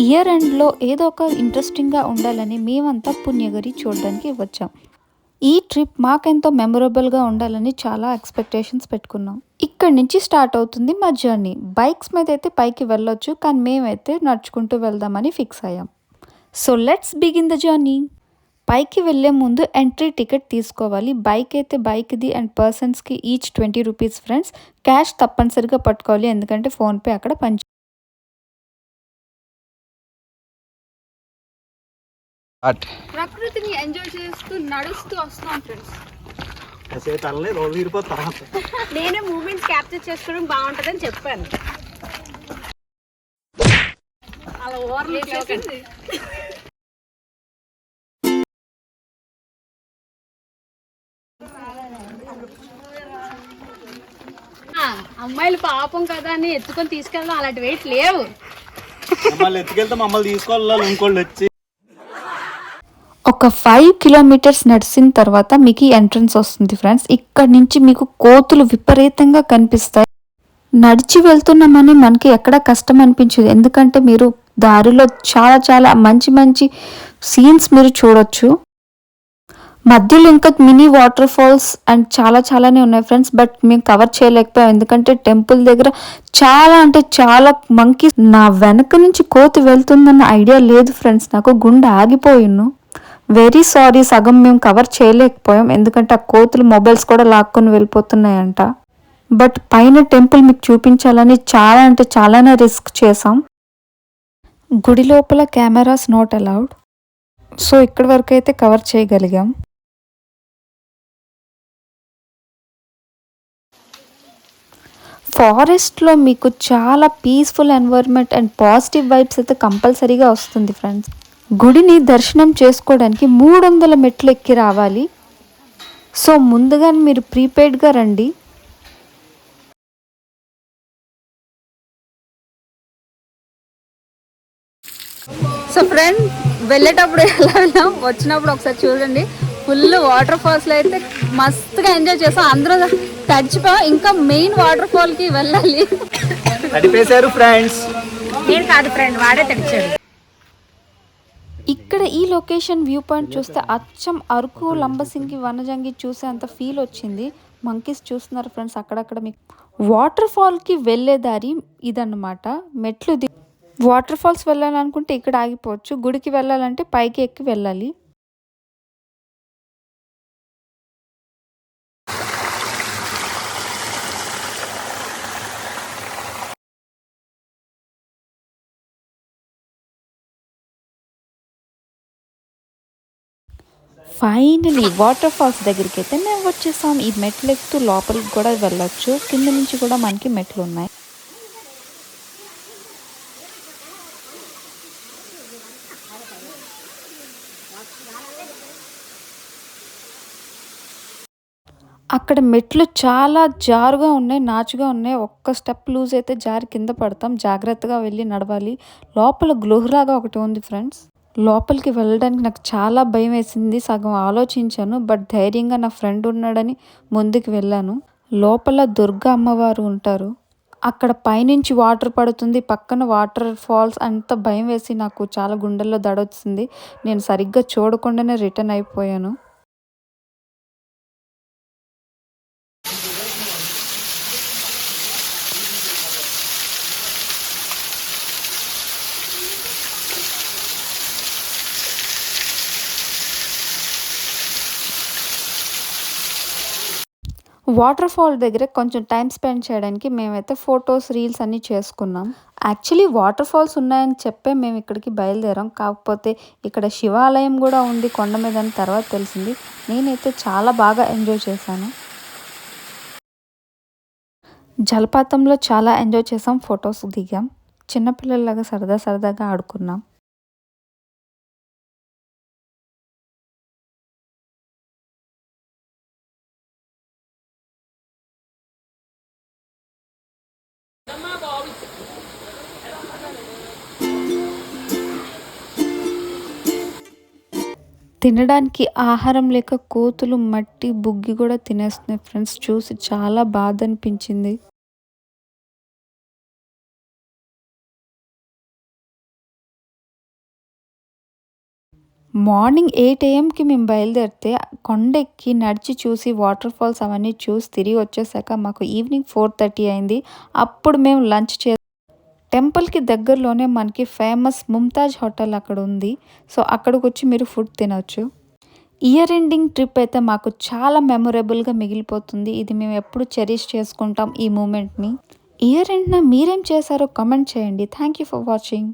Year ఎండ్‌లో ఏదో ఒక ఇంట్రెస్టింగ్‌గా ఉండాలని మేమంతా పుణ్యగిరి చూడడానికి వచ్చాం. ఈ ట్రిప్ మాకెంతో మెమరబుల్‌గా ఉండాలని చాలా ఎక్స్‌పెక్టేషన్స్ పెట్టుకున్నాం. ఇక్కడి నుంచి స్టార్ట్ అవుతుంది మా జర్నీ. బైక్స్ మీదైతే పైకి వెళ్ళొచ్చు. కానీ మేమైతే నడుచుకుంటూ వెళ్దామని ఫిక్స్ అయ్యాం. So let's begin the journey. పైకి వెళ్ళే ముందు ఎంట్రీ టికెట్ తీసుకోవాలి. బైక్ అయితే బైక్‌ది అండ్ పర్సన్స్‌కి ఈచ్ ₹20 ఫ్రెండ్స్. క్యాష్ తప్పనిసరిగా పట్టుకోవాలి. ఎందుకంటే ఫోన్‌పే అక్కడ ప్రకృతిని ఎంజాయ్ చేస్తూ నడుస్తూ వస్తున్నాం ఫ్రెండ్స్. నేనే మూమెంట్స్ క్యాప్చర్ చేసుకోవడం బాగుంటుందని చెప్పాను. అలా ఓవర్లు అమ్మాయిలు పాపం కదా అని ఎత్తుకొని తీసుకెళ్ళడం అలాంటి వెయిట్ లేవు. ఎత్తుకెళ్తే మమ్మల్ని తీసుకోవాలి ఇంకోళ్ళు వచ్చి. ఒక 5 కిలోమీటర్స్ నడిచిన తర్వాత మీకు ఎంట్రన్స్ వస్తుంది ఫ్రెండ్స్. ఇక్కడ నుంచి మీకు కోతులు విపరీతంగా కనిపిస్తాయి. నడిచి వెళ్తున్నామని మనకి ఎక్కడ కష్టం అనిపించదు. ఎందుకంటే మీరు దారిలో చాలా చాలా మంచి మంచి సీన్స్ మీరు చూడొచ్చు. మధ్యలో ఇంకా మినీ వాటర్ ఫాల్స్ అండ్ చాలా చాలానే ఉన్నాయి ఫ్రెండ్స్. బట్ మేము కవర్ చేయలేకపోయాం. ఎందుకంటే టెంపుల్ దగ్గర చాలా అంటే చాలా మంకీ. నా వెనక నుంచి కోతి వెళ్తుందన్న ఐడియా లేదు ఫ్రెండ్స్. నాకు గుండె ఆగిపోయిను. వెరీ సారీ, సగం మేము కవర్ చేయలేకపోయాం. ఎందుకంటే ఆ కోతులు మొబైల్స్ కూడా లాక్కొని వెళ్ళిపోతున్నాయంట. బట్ పైన టెంపుల్ మీకు చూపించాలని చాలా అంటే చాలానే రిస్క్ చేసాం. గుడి లోపల కెమెరాస్ నాట్ అలౌడ్. సో ఇక్కడి వరకు అయితే కవర్ చేయగలిగాం. ఫారెస్ట్లో మీకు చాలా peaceful environment and positive vibes అయితే కంపల్సరీగా వస్తుంది ఫ్రెండ్స్. గుడిని దర్శనం చేసుకోవడానికి 300 మెట్లు ఎక్కి రావాలి. సో ముందుగా మీరు ప్రీపెయిడ్గా రండి. సో ఫ్రెండ్, వెళ్ళేటప్పుడు ఎలా వెళ్ళాం, వచ్చినప్పుడు ఒకసారి చూడండి. ఫుల్ వాటర్ ఫాల్స్లో అయితే మస్తుగా ఎంజాయ్ చేసాం. అందరూ తడిచిపోయాం. ఇంకా మెయిన్ వాటర్ ఫాల్కి వెళ్ళాలి. తడిపేశారు ఫ్రెండ్స్. నేను కాదు ఫ్రెండ్, వాడే తడిచాడు. ఇక్కడ ఈ లొకేషన్ వ్యూ పాయింట్ చూస్తే అచ్చం అరకు లంబసింగి వనజంగి చూసే అంత ఫీల్ వచ్చింది. మంకీస్ చూస్తున్నారు ఫ్రెండ్స్ అక్కడక్కడ. మీకు వాటర్ ఫాల్కి వెళ్ళే దారి ఇదన్నమాట. మెట్లు వాటర్ ఫాల్స్ వెళ్ళాలనుకుంటే ఇక్కడ ఆగిపోవచ్చు. గుడికి వెళ్ళాలంటే పైకి ఎక్కి వెళ్ళాలి. ఫైనలీ వాటర్ ఫాల్స్ దగ్గరికి అయితే మేము వచ్చేసాం. ఈ మెట్లు ఎక్కుతూ లోపలికి కూడా వెళ్ళొచ్చు. కింద నుంచి కూడా మనకి మెట్లు ఉన్నాయి. అక్కడ మెట్లు చాలా జారుగా ఉన్నాయి, నాచుగా ఉన్నాయి. ఒక్క స్టెప్ లూజ్ అయితే జారి కింద పడతాం. జాగ్రత్తగా వెళ్ళి నడవాలి. లోపల గుహలాగా ఒకటి ఉంది ఫ్రెండ్స్. లోపలికి వెళ్ళడానికి నాకు చాలా భయం వేసింది. సగం ఆలోచించాను. బట్ ధైర్యంగా నా ఫ్రెండ్ ఉన్నాడని ముందుకు వెళ్ళాను. లోపల దుర్గా అమ్మవారు ఉంటారు. అక్కడ పైనుంచి వాటర్ పడుతుంది. పక్కన వాటర్ ఫాల్స్. అంత భయం వేసి నాకు చాలా గుండెల్లో దడొచ్చింది. నేను సరిగ్గా చూడకుండానే రిటర్న్ అయిపోయాను. వాటర్ ఫాల్ దగ్గర కొంచెం టైం స్పెండ్ చేయడానికి మేమైతే ఫొటోస్, రీల్స్ అన్నీ చేసుకున్నాం. యాక్చువల్లీ వాటర్ ఫాల్స్ ఉన్నాయని చెప్పే మేము ఇక్కడికి బయలుదేరాం. కాకపోతే ఇక్కడ శివాలయం కూడా ఉంది కొండ మీద అని తర్వాత తెలిసింది. నేనైతే చాలా బాగా ఎంజాయ్ చేశాను. జలపాతంలో చాలా ఎంజాయ్ చేసాం. ఫొటోస్ దిగాం. చిన్నపిల్లల్లాగా సరదాగా ఆడుకున్నాం. తినడానికి ఆహారం లేక కోతులు మట్టి బుగ్గి కూడా తినేస్తున్నాయి ఫ్రెండ్స్. చూసి చాలా బాధ అనిపించింది. మార్నింగ్ 8 AM మేము బయలుదేరితే కొండెక్కి నడిచి చూసి వాటర్ ఫాల్స్ అవన్నీ చూసి తిరిగి వచ్చేసాక మాకు ఈవినింగ్ 4:30 అయింది. అప్పుడు మేము లంచ్ టెంపుల్కి దగ్గరలోనే మనకి ఫేమస్ ముంతాజ్ హోటల్ అక్కడ ఉంది. సో అక్కడికి వచ్చి మీరు ఫుడ్ తినొచ్చు. ఇయర్ ఎండింగ్ ట్రిప్ అయితే మాకు చాలా మెమొరబుల్గా మిగిలిపోతుంది. ఇది మేము ఎప్పుడు చెరిష్ చేసుకుంటాం ఈ మూమెంట్ని. ఇయర్ ఎండ్న మీరేం చేశారో కామెంట్ చేయండి. Thank you for watching.